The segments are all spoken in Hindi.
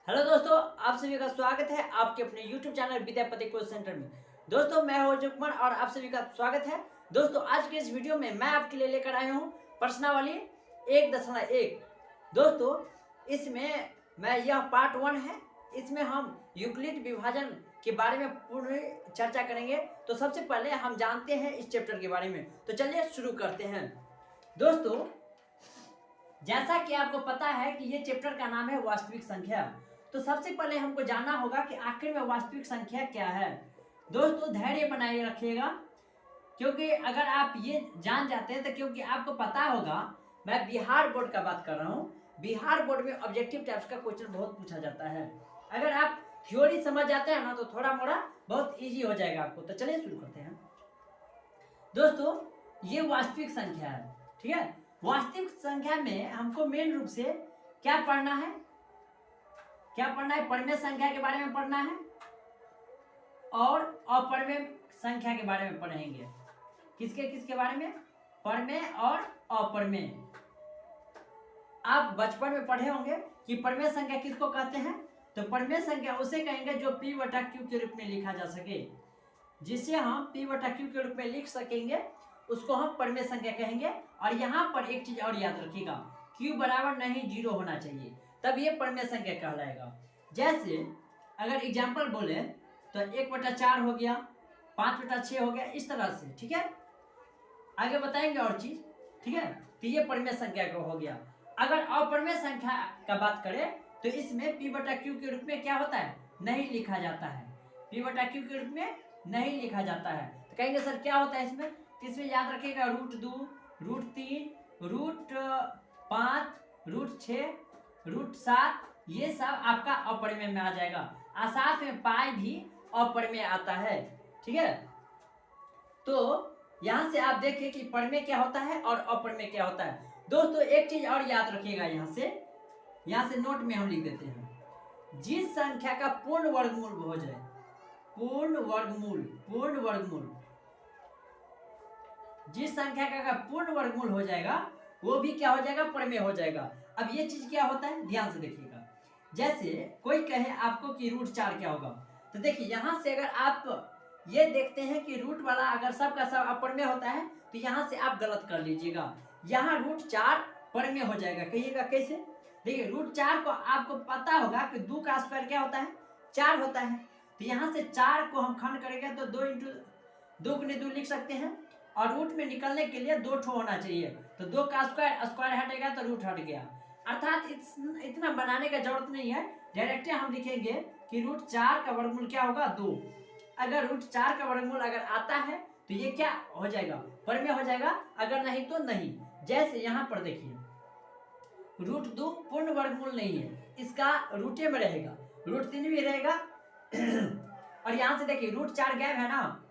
हेलो दोस्तों, आप सभी का स्वागत है आपके अपने YouTube channel Vidyapati coaching centre में। दोस्तों, मैं हूं अजय कुमार और आप सभी का स्वागत है। दोस्तों, आज के इस वीडियो में मैं आपके लिए लेकर आया हूं प्रश्नावली 1.1। दोस्तों, इसमें यह पार्ट 1 है। इसमें हम यूक्लिड विभाजन के बारे में पूरी चर्चा करेंगे। तो सबसे पहले हम जानते हैं इस चैप्टर के बारे में। तो चलिए शुरू करते हैं। दोस्तों, जैसा कि आपको पता है कि ये चैप्टर का नाम है वास्तविक संख्या। तो सबसे पहले हमको जानना होगा कि आखिर में वास्तविक संख्या क्या है। दोस्तों, धैर्य बनाए रखिएगा, क्योंकि अगर आप ये जान जाते हैं तो क्योंकि आपको पता होगा मैं बिहार बोर्ड का बात कर रहा हूँ। बिहार बोर्ड में ऑब्जेक्टिव टाइप्स का क्वेश्चन बहुत पूछा जाता है। अगर आप थ्योरी समझ जाते हैं ना तो थोड़ा मोड़ा बहुत ईजी हो जाएगा आपको। तो चलिए शुरू करते हैं। दोस्तों, ये वास्तविक संख्या है, ठीक है। वास्तविक संख्या में हमको मेन रूप से क्या पढ़ना है, परिमेय संख्या के बारे में पढ़ना है और अपरिमेय संख्या के बारे में पढ़ेंगे। किसके बारे में? परिमेय और अपरिमेय। आप बचपन में पढ़े होंगे कि परिमेय संख्या किसको कहते हैं। तो परिमेय संख्या उसे कहेंगे जो P/Q के रूप में लिखा जा सके। जिसे हम P/Q के रूप में लिख सकेंगे उसको हम परिमेय संख्या कहेंगे। और यहाँ पर एक चीज और याद रखिएगा, Q बराबर नहीं 0 होना चाहिए, तब ये परिमेय संख्या कहलाएगा। जैसे अगर एग्जाम्पल बोले तो 1/4 हो गया, 5/6 हो गया, इस तरह से, ठीक है। आगे बताएंगे और चीज, ठीक है। तो ये परिमेय संख्या का हो गया। अगर अपरिमेय संख्या का बात करें तो इसमें P/Q के रूप में क्या होता है, नहीं लिखा जाता है। P/Q के रूप में नहीं लिखा जाता है। तो कहेंगे सर क्या होता है इसमें? तो इसमें याद रखिएगा √2, √3, √5, √6, √7, ये सब आपका अपरिमेय में आ जाएगा। और साथ में पाई भी अपरिमेय आता है, ठीक है। तो यहां से आप देखिए कि परिमेय क्या होता है और अपरिमेय क्या होता है। दोस्तों, एक चीज और याद रखिएगा, यहां से नोट में हम लिख देते हैं। जिस संख्या का पूर्ण वर्गमूल हो जाए, पूर्ण वर्गमूल, जिस संख्या का पूर्ण वर्गमूल हो जाएगा वो भी क्या हो जाएगा, परिमेय हो जाएगा। अब ये चीज क्या होता है, ध्यान से देखिएगा। जैसे कोई कहे आपको कि √4 क्या होगा, तो देखिए यहां से अगर आप ये देखते हैं कि रूट वाला अगर सबका सब अपरिमेय होता है तो यहां से आप गलत कर लीजिएगा। यहाँ √4 परिमेय हो जाएगा। कहिएगा कैसे? देखिए √4 को आपको पता होगा कि 2 का स्क्वायर क्या होता है, 4 होता है। तो यहाँ से 4 को हम खंड करेंगे तो 2 × 2 लिख सकते हैं। और रूट में निकलने के लिए 2 ठो होना चाहिए। तो 2 का स्क्वायर हटेगा तो रूट हट गया। अर्थात इतना बनाने का जरूरत नहीं है, डायरेक्ट हम लिखेंगे कि √4 का वर्गमूल क्या होगा, 2। अगर √4 का वर्गमूल अगर आता है तो ये क्या हो जाएगा, परिमेय हो जाएगा। अगर नहीं तो नहीं। जैसे यहाँ पर देखिए √2 पूर्ण वर्गमूल नहीं है, इसका रूटे में रहेगा, √3 भी रहेगा। और यहाँ से देखिए √4 गैप है ना,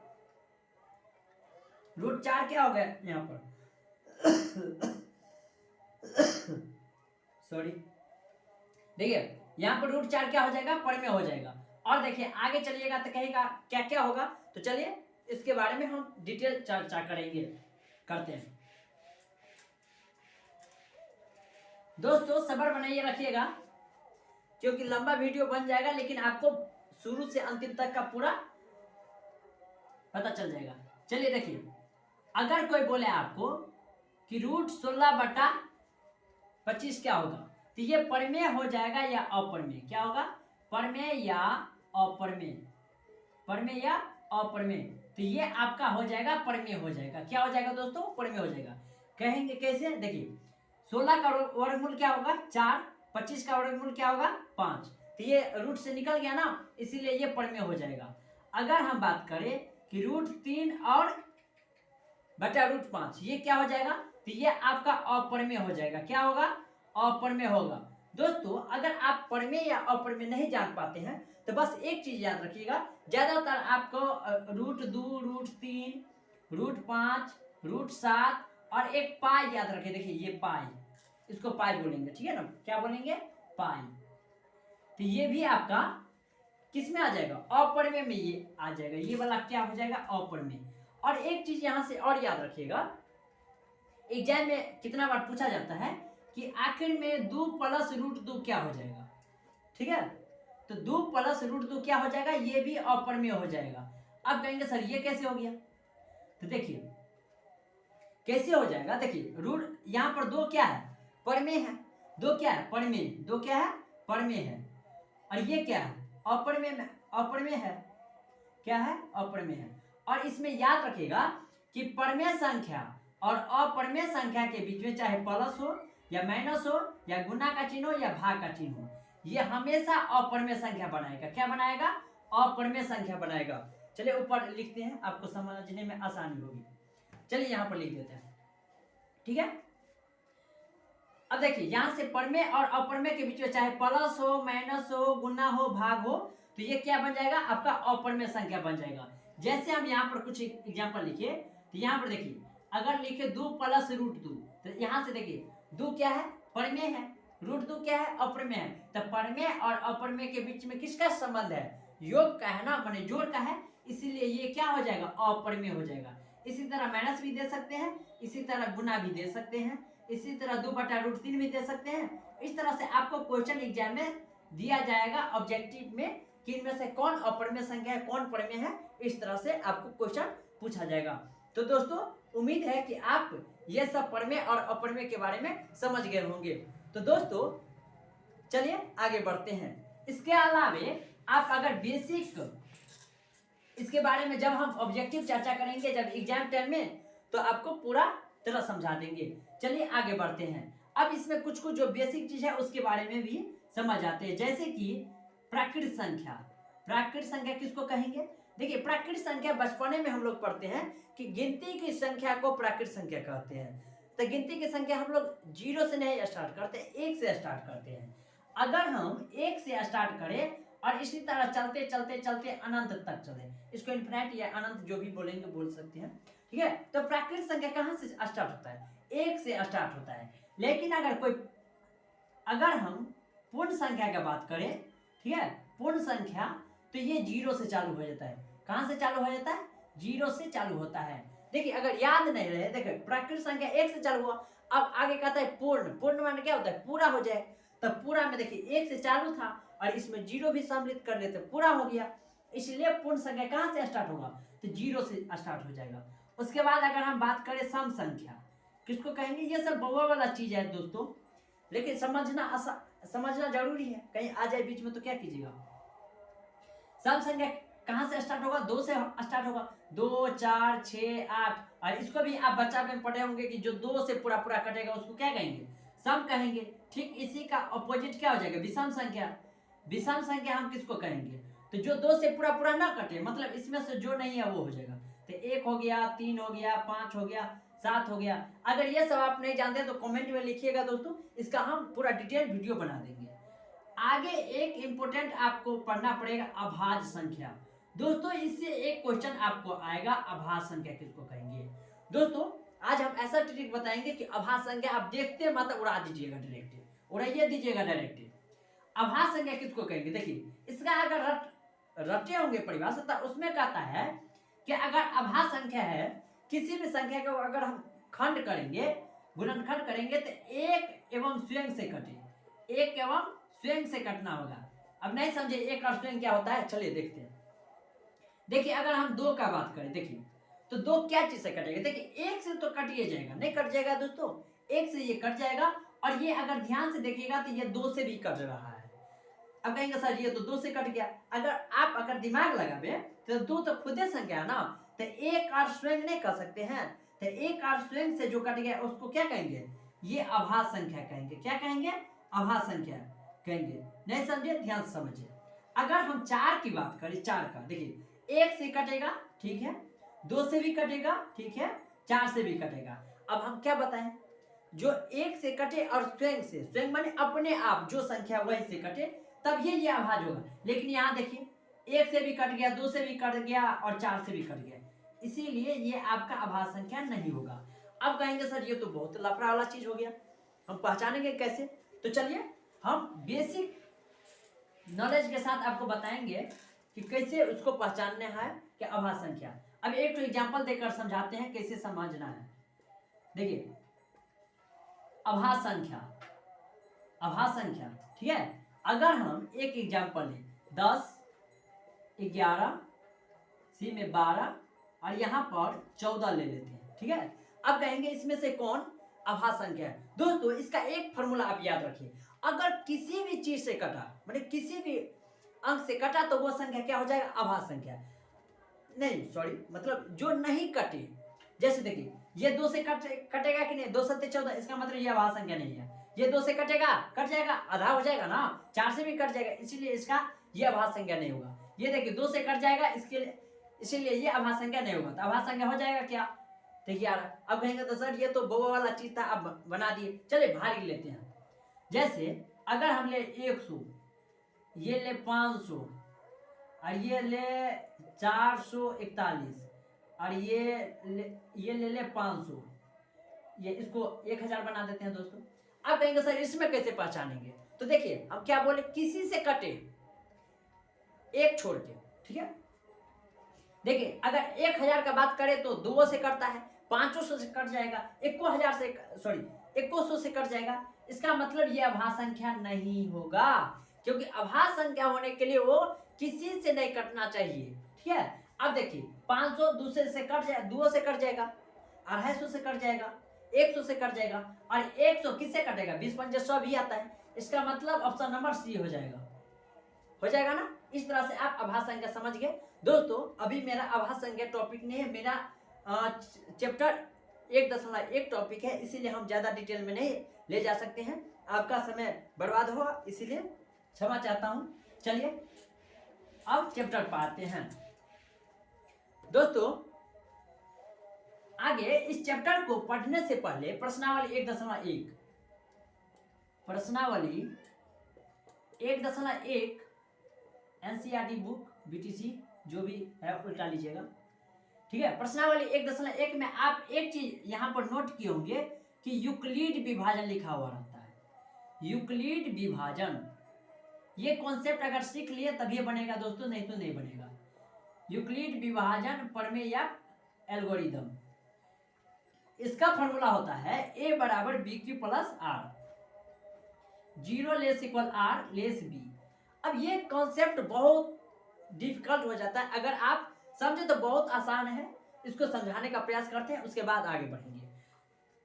√4 क्या हो गया यहाँ पर सॉरी, देखिए यहाँ पर √4 क्या हो जाएगा, परिमेय हो जाएगा। और देखिए आगे चलिएगा तो कहेगा क्या क्या होगा। तो चलिए इसके बारे में हम डिटेल चर्चा करते हैं। दोस्तों, सब्र बनाइए रखिएगा, क्योंकि लंबा वीडियो बन जाएगा, लेकिन आपको शुरू से अंतिम तक का पूरा पता चल जाएगा। चलिए देखिए, अगर कोई बोले आपको कि √16/25 क्या होगा, तो ये परिमेय हो जाएगा या अपरिमेय? क्या होगा, परिमेय या अपरिमेय? परिमेय या अपरिमेय? तो ये आपका हो जाएगा परिमेय हो जाएगा। क्या हो जाएगा दोस्तों, परिमेय हो जाएगा। कहेंगे कैसे? देखिए 16 का वर्गमूल क्या होगा, 4, 25 का वर्गमूल क्या होगा, 5। तो ये रूट से निकल गया ना, इसीलिए ये परिमेय हो जाएगा। अगर हम बात करें कि √3 और बटा √5 ये क्या हो जाएगा, तो ये आपका अपरिमेय हो जाएगा। क्या होगा, अपरिमेय होगा। दोस्तों, अगर आप परिमेय या अपरिमेय नहीं जान पाते हैं तो बस एक चीज याद रखिएगा, ज्यादातर आपको √2, √3, √5, √7 और एक पाई याद रखिए। देखिए ये पाई, इसको पाई बोलेंगे, ठीक है ना। क्या बोलेंगे, पाई। तो ये भी आपका किस में आ जाएगा, अपरिमेय में ये आ जाएगा। ये वाला क्या हो जाएगा, अपरिमेय। और एक चीज यहां से और याद रखिएगा, एग्जाम में कितना बार पूछा जाता है कि आखिर में 2 + √2 क्या हो जाएगा, ठीक है। तो 2 प्लस रूट 2 क्या हो जाएगा, ये भी अपरमेय हो जाएगा। अब कहेंगे सर ये कैसे हो गया, तो देखिए कैसे हो जाएगा, देखिए रूट यहाँ पर 2 क्या है, परमेय है, 2 क्या है, परमेय, 2 क्या है, परमेय है, और ये क्या है, अपरमेय में, अपरमेय है, क्या है, अपरमेय है। और इसमें याद रखिएगा कि परमेय संख्या और अपरमेय संख्या के बीच में चाहे प्लस हो या माइनस हो या गुना का चिन्ह हो या भाग का चिन्ह हो, ये हमेशा अपरमेय संख्या बनाएगा। क्या बनाएगा, अपरमेय संख्या बनाएगा। चलिए ऊपर लिखते हैं, आपको समझने में आसानी होगी। चलिए यहाँ पर लिख देते हैं, ठीक है। अब देखिए यहाँ से परमेय और अपरमेय के बीच में चाहे प्लस हो, माइनस हो, गुना हो, भाग हो, तो ये क्या बन जाएगा, आपका अपरमेय संख्या बन जाएगा। जैसे हम यहाँ पर कुछ एग्जांपल लिखिए, तो यहाँ पर देखिए अगर लिखे 2 प्लस रूट 2, तो यहाँ से देखिए 2 क्या है, परमेय है, रूट 2 क्या है, अपरमेय है। तो परमेय और अपरमेय के बीच में किसका संबंध है, योग का है ना, माने जोड़ का है, इसीलिए ये क्या हो जाएगा, अपरमेय हो जाएगा। इसी तरह माइनस भी दे सकते हैं, इसी तरह गुना भी दे सकते हैं, इसी तरह 2/√3 भी दे सकते हैं। इस तरह से आपको क्वेश्चन एग्जाम में दिया जाएगा ऑब्जेक्टिव में कि इनमें से कौन अपरमेय संख्या है, कौन परमेय है, इस तरह से आपको क्वेश्चन पूछा जाएगा। तो दोस्तों उम्मीद है कि आप ये सब परमेय और अपरमेय के बारे में समझ गए होंगे। तो दोस्तों चलिए आगे बढ़ते हैं। इसके अलावे आप अगर बेसिक इसके बारे में जब हम ऑब्जेक्टिव चर्चा करेंगे जब एग्जाम टाइम में, तो आपको पूरा तरह समझा देंगे। चलिए आगे बढ़ते हैं। अब इसमें कुछ कुछ जो बेसिक चीज है उसके बारे में भी समझ आते हैं, जैसे कि प्राकृत संख्या। प्राकृत संख्या किसको कहेंगे, देखिए प्राकृत संख्या बचपने में हम लोग पढ़ते हैं कि गिनती की संख्या को प्राकृत संख्या कहते हैं। तो गिनती की संख्या हम लोग 0 से नहीं स्टार्ट करते, 1 से स्टार्ट करते हैं। अगर हम 1 से स्टार्ट करें और इसी तरह चलते चलते चलते अनंत तक चले, इसको इन्फिनिट या अनंत जो भी बोलेंगे बोल सकते हैं, ठीक है। तो प्राकृत संख्या कहाँ से स्टार्ट होता है, 1 से स्टार्ट होता है। लेकिन अगर हम पूर्ण संख्या की बात करें, ठीक है, पूर्ण संख्या, तो ये 0 से चालू हो जाता है। कहाँ से चालू हो जाता है, 0 से चालू होता है। देखिए अगर याद नहीं रहे, देखिए प्राकृत संख्या 1 से चालू हुआ, अब आगे कहता है पूर्ण। पूर्ण मान क्या होता है, पूरा हो जाए। तब पूरा में देखिए 1 से चालू था और इसमें 0 भी सम्मिलित कर लेते, पूरा हो गया। इसलिए पूर्ण संख्या कहाँ से स्टार्ट होगा, तो 0 से स्टार्ट हो जाएगा। उसके बाद अगर हम बात करें सम संख्या, किसको कहेंगे, ये सब बउआ वाला चीज है दोस्तों, लेकिन समझना जरूरी है, कहीं आ जाए बीच में तो क्या कीजिएगा। सम संख्या कहाँ से स्टार्ट होगा, 2 से स्टार्ट होगा, 2, 4, 6, 8। और इसको भी आप बच्चा में पढ़े होंगे कि जो 2 से पूरा पूरा कटेगा उसको क्या कहेंगे, सम कहेंगे। ठीक इसी का अपोजिट क्या हो जाएगा, विषम संख्या। विषम संख्या हम किसको कहेंगे, तो जो 2 से पूरा पूरा ना कटे, मतलब इसमें से जो नहीं है वो हो जाएगा। तो 1 हो गया, 3 हो गया, 5 हो गया, 7 हो गया। अगर ये सब आप नहीं जानते तो कमेंट में लिखिएगा दोस्तों, इसका हम पूरा डिटेल वीडियो बना देंगे। आगे एक इंपॉर्टेंट आपको पढ़ना पड़ेगा, अभाज्य संख्या। दोस्तों इससे एक क्वेश्चन आपको आएगा, अभाज्य संख्या किसको कहेंगे। दोस्तों आज हम ऐसा ट्रिक बताएंगे कि अभाज्य संख्या आप देखते मत उड़ा दीजिएगा, डायरेक्ट उड़ाइए दीजिएगा डायरेक्ट। अभाज्य संख्या किसको कहेंगे, देखिए इसका अगर रटे होंगे परिभाषा, तो उसमें कहता है कि अगर अभाज्य संख्या है, किसी भी संख्या को अगर हम खंड करेंगे, गुणनखंड करेंगे, तो एक एवं स्वयं से कटे, एक एवं स्वयं से कटना होगा। अब नहीं समझे एक और स्वयं क्या होता है, चलिए देखते हैं। देखिए अगर हम 2 का बात करें, देखिए तो 2 क्या चीज से कटेगा, देखिए 1 से तो कट ही जाएगा, नहीं कट जाएगा दोस्तों, 1 से ये कट जाएगा। और ये अगर ध्यान से देखिएगा तो ये 2 से भी कट रहा है। अब कहेंगे सर ये तो 2 से कट गया, अगर दिमाग लगावे तो 2 तो खुदे संख्या है ना, तो एक और स्वयं नहीं कर सकते हैं। तो एक और स्वयं से जो कट गया उसको क्या कहेंगे, ये अभाज्य संख्या कहेंगे। क्या कहेंगे, अभाज्य संख्या कहेंगे। नहीं समझे, ध्यान से समझिए। अगर हम 4 की बात करें, 4 का देखिए 1 से कटेगा, ठीक है, 2 से भी कटेगा, ठीक है, 4 से भी कटेगा। अब हम क्या बताएं, जो 1 से कटे और स्वयं से, स्वयं माने अपने आप जो संख्या वही से कटे, तब ये अभाज्य होगा। लेकिन यहाँ देखिए 1 से भी कट गया, 2 से भी कट गया और 4 से भी कट गया, इसीलिए ये आपका अभाज्य संख्या नहीं होगा। अब कहेंगे सर ये तो बहुत लफड़ा वाला चीज हो गया, हम पहचानेंगे कैसे। तो चलिए हम बेसिक नॉलेज के साथ आपको बताएंगे कि कैसे उसको पहचानना है कि अभाज्य संख्या। अब एक एग्जांपल देकर समझाते हैं कैसे समझना है। देखिए अभाज्य संख्या, ठीक है, अगर हम एक एग्जांपल लें, 10, 11, सी में 12 और यहाँ पर 14 ले लेते हैं। ठीक है, अब कहेंगे इसमें से कौन अभाज्य संख्या है। दोस्तों इसका एक फॉर्मूला आप याद रखिए, अगर किसी भी चीज से कटा, मतलब किसी भी अंक से कटा, तो वो संख्या क्या हो जाएगा, अभाज्य संख्या। नहीं सॉरी, मतलब जो नहीं कटे, जैसे देखिए ये 2 से कटेगा कि नहीं, 2 सत्ते 14, इसका मतलब ये अभाज्य संख्या नहीं है। ये 2 से कटेगा, कट जाएगा, आधा हो जाएगा ना, 4 से भी कट जाएगा, इसीलिए इसका ये अभाज्य संख्या नहीं होगा। ये देखिए 2 से कट जाएगा, इसके लिए इसीलिए ये अभाज्य संख्या नहीं होगा। तो अभाज्य संख्या हो जाएगा क्या, देखिए यार। अब कहेंगे तो सर ये तो बोवा वाला चीज था, अब बना दिए। चलिए भारी लेते हैं, जैसे अगर हम ले 100, ये ले 500 और ये ले 441 और ये ले 500, ये इसको 1000 बना देते हैं दोस्तों। अब कहेंगे सर इसमें कैसे पहचानेंगे, तो देखिए हम क्या बोले, किसी से कटे एक छोड़ के। ठीक है, देखिए अगर 1000 का बात करें तो 2 से कटता है, 500 से कट जाएगा, 1000 से सॉरी 2100 से कट जाएगा। इसका मतलब ये अभाज्य संख्या नहीं होगा, क्योंकि अभाज्य संख्या होने के लिए वो किसी से नहीं कटना चाहिए। ठीक है, अब देखिए 500 दूसरे से कट जाएगा, 2 से कट जाएगा, 250 से कट जाएगा, 100 से कट जाएगा, और 100 किससे कटेगा, 20 पंजे 100 भी आता है। इसका मतलब ऑप्शन नंबर सी हो जाएगा ना। इस तरह से आप अभाज्य संख्या समझ गए। दोस्तों अभी मेरा अभाज्य संख्या टॉपिक नहीं है, मेरा चैप्टर 1.1 टॉपिक है, इसीलिए हम ज्यादा डिटेल में नहीं ले जा सकते हैं, आपका समय बर्बाद होगा, इसीलिए क्षमा चाहता हूं। चलिए अब चैप्टर पाते हैं दोस्तों। आगे इस चैप्टर को पढ़ने से पहले प्रश्नावली 1.1 एनसीईआरटी बुक बीटीसी जो भी है उल्टा लीजिएगा। ठीक है, प्रश्नावली 1.1 में आप एक चीज यहां पर नोट किए होंगे कि यूक्लिड विभाजन लिखा हुआ रहता है। यूक्लिड विभाजन, ये कॉन्सेप्ट अगर सीख लिए तभी बनेगा दोस्तों, नहीं तो नहीं बनेगा। यूक्लिड विभाजन प्रमेय या एल्गोरिदम, इसका फॉर्मूला होता है a बराबर B Q plus R, 0 less equal R less B. अब ये कॉन्सेप्ट बहुत डिफिकल्ट हो जाता है, अगर आप समझे तो बहुत आसान है, इसको समझाने का प्रयास करते हैं, उसके बाद आगे बढ़ेंगे।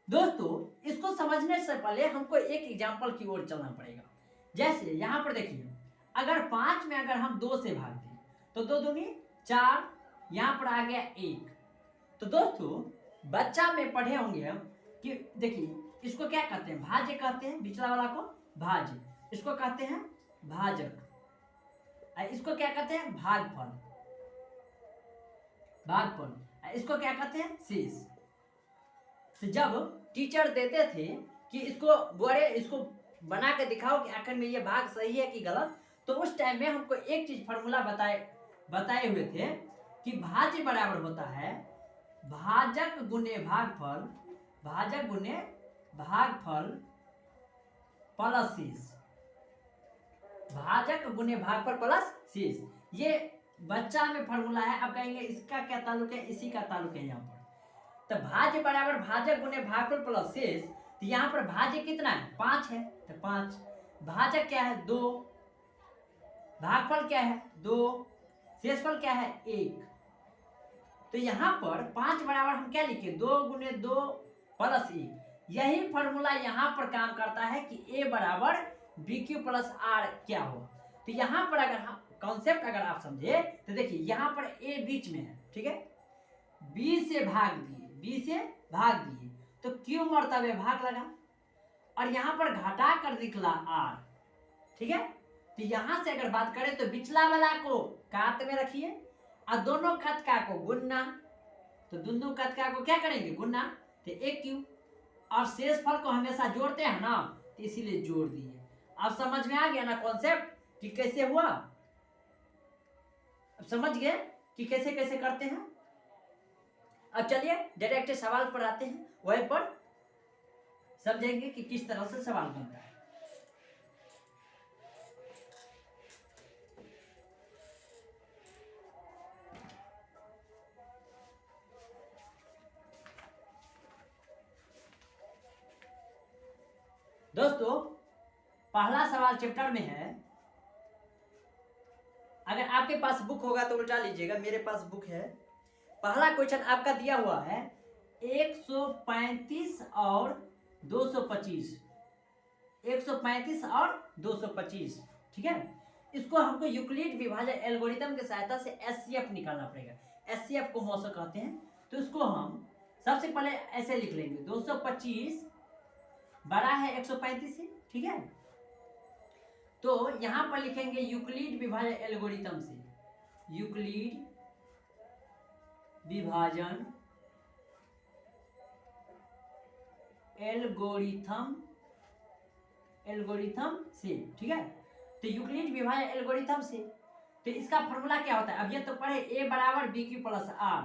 दोस्तों इसको समझने से पहले हमको एक एग्जांपल की ओर चलना पड़ेगा। जैसे यहाँ पर देखिए, अगर 5 में अगर हम 2 से भाग दें तो 2 दूनी 4, यहाँ पर आ गया 1। तो दोस्तों बच्चा में पढ़े होंगे हम कि देखिए इसको क्या कहते हैं, भाज्य कहते हैं, बिचला वाला को भाज्य, इसको कहते हैं भाजक, इसको क्या कहते हैं भागफल, इसको क्या कहते हैं शेष। तो जब टीचर देते थे कि इसको बना के दिखाओ कि आखिर में ये भाग सही है कि गलत, तो उस टाइम में हमको एक चीज फॉर्मूला बताए हुए थे कि भाज्य बराबर होता है भाजक गुने भागफल प्लस शेष, भाजक गुने भागफल प्लस शेष। ये बच्चा में फॉर्मूला है। अब कहेंगे इसका क्या ताल्लुक है, इसी का ताल्लुक है यहाँ पर। तो भाज्य बराबर भाजक गुने भागफल प्लस शेष, तो यहाँ पर भाज्य कितना है 5 है, तो 5, भाजक क्या है 2, भागफल क्या है 2, शेषफल क्या है 1। तो यहाँ पर 5 बराबर हम क्या लिखे 2 गुने 2 प्लस 1। यही फॉर्मूला यहाँ पर काम करता है कि a बराबर बी क्यू प्लस आर क्या हो। तो यहाँ पर अगर हम कॉन्सेप्ट अगर आप समझे तो देखिए यहाँ पर a बीच में है, ठीक है, b से भाग दिए तो q मर्तबे भाग लगा, और यहाँ पर घटा कर निकला r। ठीक है, तो यहाँ से अगर बात करें तो बिचला वाला को काट में रखिए और दोनों खतका को गुन्ना, तो दोनों खतका को क्या करेंगे गुन्ना, तो एक क्यू, और शेष फल को हमेशा जोड़ते हैं ना, तो इसीलिए जोड़ दिए। अब समझ में आ गया ना कॉन्सेप्ट कि कैसे हुआ, अब समझ गए कि कैसे कैसे करते हैं। अब चलिए डायरेक्ट सवाल पर आते हैं, वहीं पर समझेंगे कि किस तरह से सवाल बनता है। दोस्तों पहला सवाल चैप्टर में है अगर आपके पास बुक होगा तो उल्टा लीजिएगा, मेरे पास बुक है। पहला क्वेश्चन आपका दिया हुआ है 135 और 225, 135 और 225, ठीक है। इसको हमको यूक्लिड विभाजन एल्गोरिथम की सहायता से एचसीएफ निकालना पड़ेगा। एचसीएफ को मौसा कहते हैं। तो इसको हम सबसे पहले ऐसे लिख लेंगे, 225 बड़ा है 135 से, ठीक है। तो यहां पर लिखेंगे यूक्लिड विभाजन एल्गोरिथम से, यूक्लिड विभाजन एल्गोरिथम से, ठीक है। तो यूक्लिड विभाजन एल्गोरिथम से, तो इसका फॉर्मूला क्या होता है, अब ये तो पढ़े a बराबर बी क्यू प्लस आर,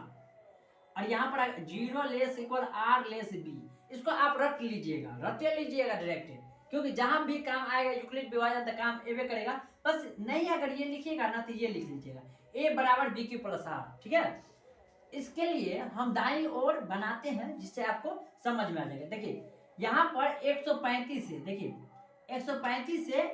और यहाँ पर 0 less equal R less B. इसको आप रट लीजिएगा, रटे लीजिएगा डायरेक्ट, क्योंकि जहां भी काम आएगा यूक्लिड विभाजन तो काम एवे करेगा। बस नहीं अगर ये लिखिएगा ना तो ये लिख लीजिएगा a बराबर बी क्यू प्लस आर, ठीक है। इसके लिए हम दाईं ओर बनाते हैं जिससे आपको समझ में आ जाएगा। देखिए यहाँ पर 135 से, देखिए 135 से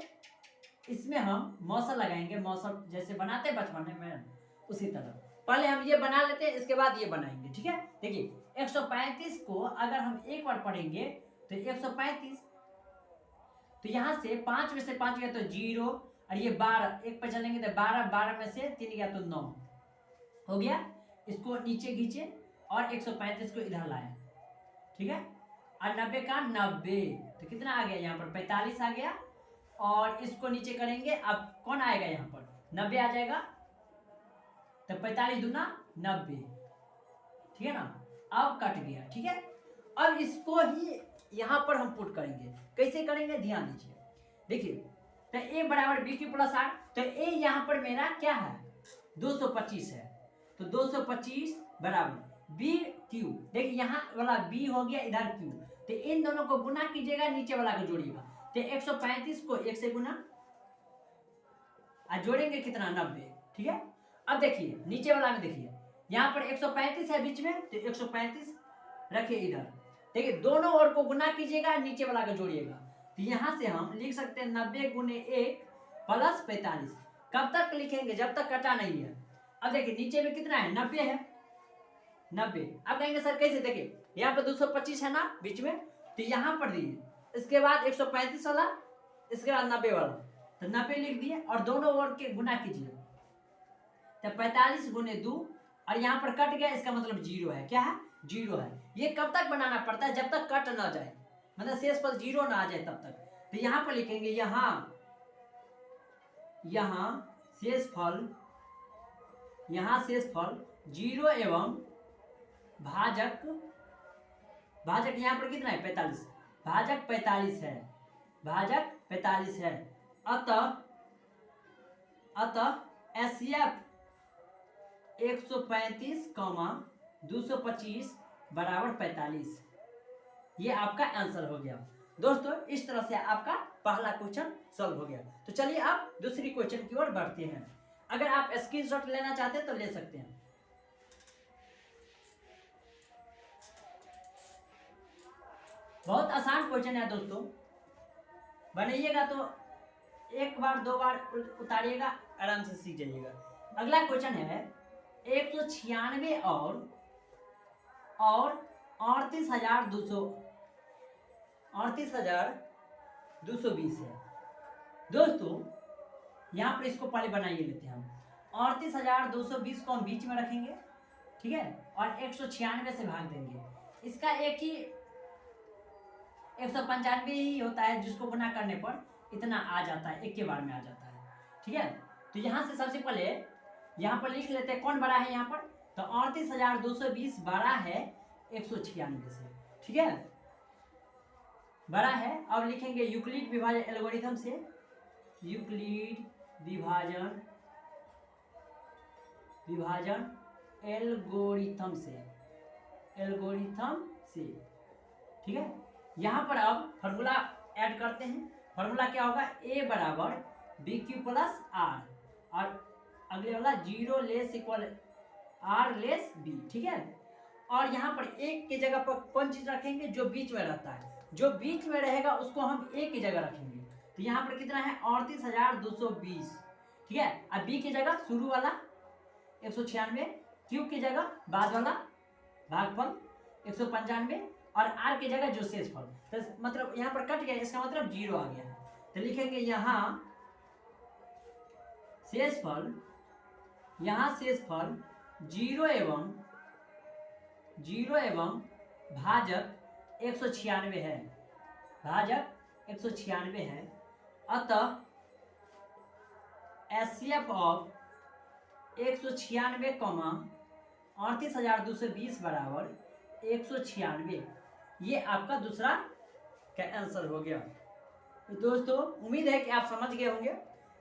इसमें हम मौसा लगाएंगे, मौसा जैसे बनाते बचपन में उसी तरह पहले हम ये बना लेते हैं, इसके बाद ये बनाएंगे, ठीक है। देखिए 135 को अगर हम एक बार पढ़ेंगे तो 135, तो यहाँ से 5 में से 5 गया तो 0, और ये 12 एक पर चलेंगे तो 12, 12 में से 3 गया तो 9 हो गया। इसको नीचे खींचे और 135 को इधर लाए, ठीक है। और 90 का 90, तो कितना आ गया यहाँ पर 45 आ गया, और इसको नीचे करेंगे, अब कौन आएगा यहाँ पर 90 आ जाएगा, तो 45 दूना 90, ठीक है ना। अब कट गया, ठीक है। अब इसको ही यहाँ पर हम पुट करेंगे, कैसे करेंगे ध्यान दीजिए। देखिए तो a बराबर बी क्यू प्लस आर, तो a यहाँ पर मेरा क्या है 225 है, तो 225 बराबर बी क्यू, देखिए यहाँ वाला b हो गया, इधर q, तो इन दोनों को गुना कीजिएगा, नीचे वाला को जोड़िएगा। तो 135 को 1 से गुना और जोड़ेंगे कितना 90, ठीक है। अब देखिए नीचे वाला में देखिए यहाँ पर 135 है बीच में, तो 135 रखिए इधर। देखिए दोनों ओर को गुना कीजिएगा, नीचे वाला को जोड़िएगा। तो यहाँ से हम लिख सकते हैं 90 गुने 1 प्लस 45। कब तक लिखेंगे, जब तक कटा नहीं है। अब देखिए नीचे में कितना है 90 है, 90। अब कहेंगे सर कैसे, देखिए यहाँ पर 225 है ना बीच में, तो यहाँ पर दिए, इसके बाद 135 वाला, इसके बाद 90 वाला, तो 90 लिख दिए और दोनों ओर के गुना कीजिए, तो 45 गुने 2, और यहाँ पर कट गया, इसका मतलब 0 है, क्या है 0 है। ये कब तक बनाना पड़ता है, जब तक कट ना जाए, मतलब शेष पर 0 ना आ जाए तब तक। तो यहाँ पर लिखेंगे यहाँ शेषफल 0 एवं भाजक यहाँ पर कितना है 45, भाजक 45 है, भाजक 45 है। अतः एचसीएफ 135, 225 बराबर 45, ये आपका आंसर हो गया दोस्तों। इस तरह से आपका पहला क्वेश्चन सॉल्व हो गया। तो चलिए आप दूसरी क्वेश्चन की ओर बढ़ते हैं। अगर आप स्क्रीनशॉट लेना चाहते हैं तो ले सकते हैं। बहुत आसान क्वेश्चन है दोस्तों, बनाइएगा तो एक बार दो बार उतारिएगा, आराम से सीख जाइएगा। अगला क्वेश्चन है 196 और 38,220 है दोस्तों। यहाँ पर इसको पहले बनाइए लेते हैं हम। 38,220 को हम बीच में रखेंगे, ठीक है, और 196 से भाग देंगे। इसका एक ही 195 ही होता है, जिसको गुना करने पर इतना आ जाता है, एक के बार में आ जाता है, ठीक है। तो यहाँ से सबसे पहले यहाँ पर लिख लेते हैं कौन बड़ा है यहाँ पर, तो 38,220 बड़ा है 196 से, ठीक है, बड़ा है। अब लिखेंगे यूक्लिड विभाजन एल्गोरिथम से, यूक्लिड विभाजन एल्गोरिथम से, ठीक है। यहाँ पर अब फॉर्मूला ऐड करते हैं। फॉर्मूला क्या होगा, a बराबर बी क्यू प्लस आर, और अगले वाला 0 less equal R less B, ठीक है। और यहाँ पर एक की जगह पर कौन चीज रखेंगे, जो बीच में रहता है, जो बीच में रहेगा उसको हम एक की जगह रखेंगे। तो यहाँ पर कितना है 38,220, ठीक है। अब बी की जगह शुरू वाला 196, क्यूब की जगह बाद वाला भागफल 195 और आर की जगह जो शेषफल, तो मतलब यहाँ पर कट गया, इसका मतलब 0 आ गया। तो लिखेंगे यहाँ शेषफल 0 एवं भाजक 196 है, भाजक 196 है। अतः एचसीएफ ऑफ 196, 38,220 बराबर 196, ये आपका दूसरा का आंसर हो गया। तो दोस्तों उम्मीद है कि आप समझ गए होंगे।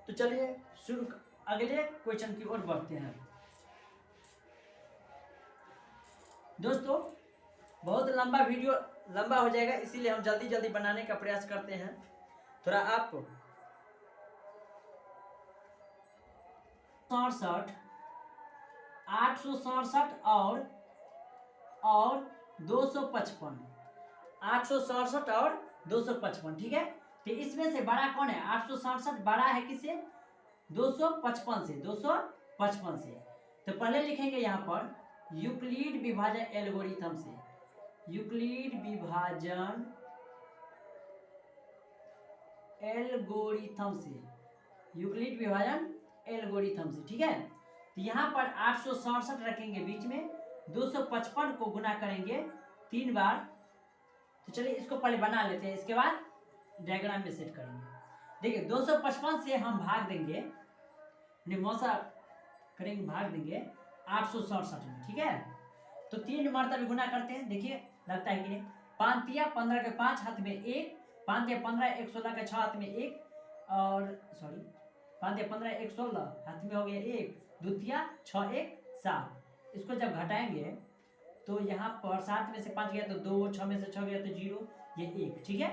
तो चलिए शुरू अगले क्वेश्चन की ओर बढ़ते हैं। दोस्तों बहुत लंबा वीडियो लंबा हो जाएगा, इसीलिए हम जल्दी जल्दी बनाने का प्रयास करते हैं। थोड़ा आप 67, 867 और 255, 867 और 255, ठीक है। तो इसमें से बड़ा कौन है? 867 बड़ा है किससे? 255 से, 255 से। तो पहले लिखेंगे यहाँ पर यूक्लिड विभाजन एल्गोरिथम से, यूक्लिड विभाजन एल्गोरिथम से, यूक्लिड विभाजन एल्गोरिथम से, ठीक है। तो यहाँ पर 867 रखेंगे बीच में, 255 को गुना करेंगे 3 बार। तो चलिए इसको पहले बना लेते हैं, इसके बाद डायग्राम में सेट करेंगे। देखिए 255 से हम भाग देंगे, मौसा करेंगे, भाग देंगे 867 में, ठीक है। तो 3 मरतबा गुना करते हैं, देखिए लगता है कि नहीं। 5 तिया 15 के 5 हाथ में 1, 5 तिया 15 116 के 6 हाथ में 1, और सॉरी 5 तिया 15 116 हाथ में हो गया 1, 2 तिया 6 1 7। इसको जब घटाएंगे तो यहाँ पर 7 में से 5 गया तो 2, 6 में से 6 गया तो 0, ये 1, ठीक है।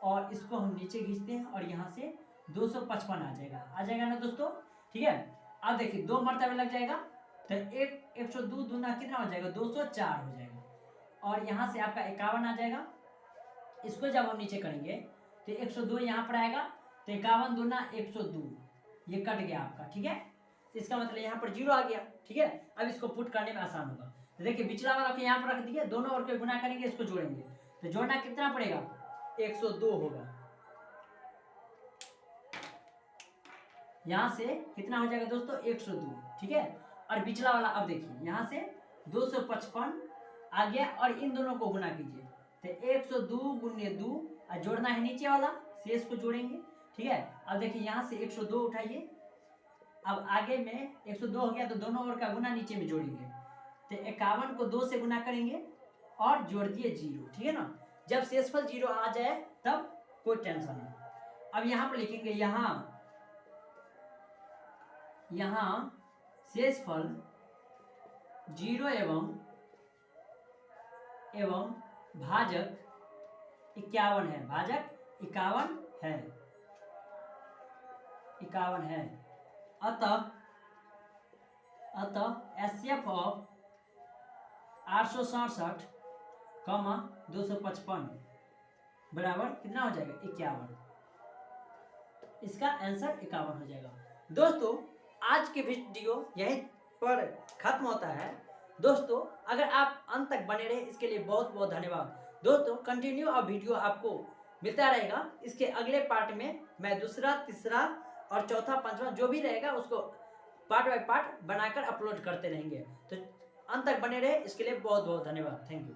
और इसको हम नीचे खींचते हैं और यहाँ से 255 आ जाएगा ना दोस्तों, ठीक है। अब देखिए 2 मरतबा लग जाएगा, तो 102 दूना कितना हो जाएगा? 204 हो जाएगा। और यहाँ से आपका 51 आ जाएगा। इसको जब हम नीचे करेंगे तो 102 यहाँ पर आएगा, तो 51 दूना 102, ये कट गया आपका, ठीक है। इसका मतलब यहाँ पर 0 आ गया, ठीक है। अब इसको पुट करने में आसान होगा। तो देखिए पिछला वाला को यहाँ पर रख दिए, दोनों ओर के गुना करेंगे, इसको जोड़ेंगे, तो जोड़ना कितना पड़ेगा? 102 होगा। यहाँ से कितना हो जाएगा दोस्तों? 102, ठीक है। और पिछला वाला अब देखिए यहाँ से 255 आ गया और इन दोनों को गुना कीजिए, तो 102 गुने 2, और जोड़ना है नीचे वाला, शेष को जोड़ेंगे, ठीक है। अब देखिए यहाँ से 102 उठाइए, अब आगे में 102 हो गया, तो दोनों ओर का गुना नीचे में जोड़ेंगे, तो 51 को 2 से गुना करेंगे और जोड़ दिए 0, ठीक है ना। जब शेषफल 0 आ जाए तब कोई टेंशन नहीं। अब यहाँ पर लिखेंगे यहाँ शेषफल 0 एवं भाजक 51 है, भाजक 51 है। अतः एचसीएफ ऑफ 867, 255 बराबर कितना हो जाएगा? 51। इसका आंसर 51 हो जाएगा। दोस्तों आज के वीडियो यहीं पर खत्म होता है। दोस्तों अगर आप अंत तक बने रहे इसके लिए बहुत बहुत धन्यवाद। दोस्तों कंटिन्यू अब वीडियो आपको मिलता रहेगा। इसके अगले पार्ट में मैं दूसरा, तीसरा और चौथा, पांचवा जो भी रहेगा उसको पार्ट बाय पार्ट बनाकर अपलोड करते रहेंगे। तो अंत तक बने रहे इसके लिए बहुत बहुत धन्यवाद। Thank you.